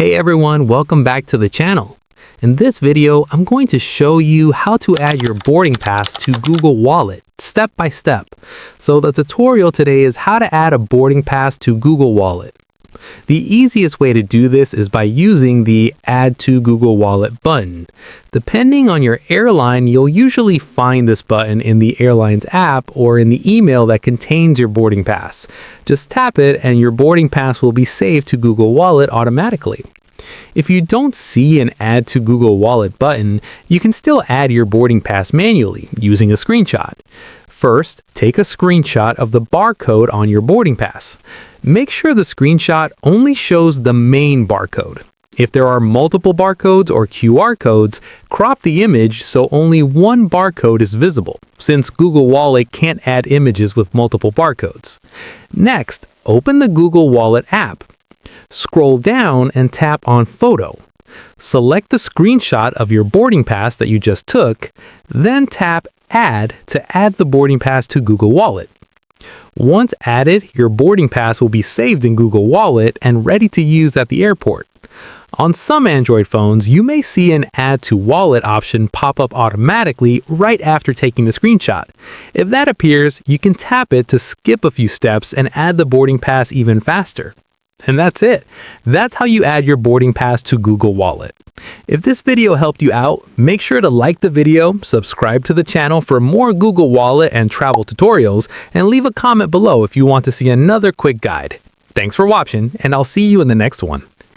Hey everyone, welcome back to the channel. In this video, I'm going to show you how to add your boarding pass to Google Wallet, step by step. So the tutorial today is how to add a boarding pass to Google Wallet. The easiest way to do this is by using the Add to Google Wallet button. Depending on your airline, you'll usually find this button in the airline's app or in the email that contains your boarding pass. Just tap it and your boarding pass will be saved to Google Wallet automatically. If you don't see an Add to Google Wallet button, you can still add your boarding pass manually using a screenshot. First, take a screenshot of the barcode on your boarding pass. Make sure the screenshot only shows the main barcode. If there are multiple barcodes or QR codes, crop the image so only one barcode is visible, since Google Wallet can't add images with multiple barcodes. Next, open the Google Wallet app. Scroll down and tap on Photo. Select the screenshot of your boarding pass that you just took, then tap Add to add the boarding pass to Google Wallet. Once added, your boarding pass will be saved in Google Wallet and ready to use at the airport. On some Android phones, you may see an Add to Wallet option pop up automatically right after taking the screenshot. If that appears, you can tap it to skip a few steps and add the boarding pass even faster. And that's it. That's how you add your boarding pass to Google Wallet. If this video helped you out, make sure to like the video, subscribe to the channel for more Google Wallet and travel tutorials, and leave a comment below if you want to see another quick guide. Thanks for watching, and I'll see you in the next one.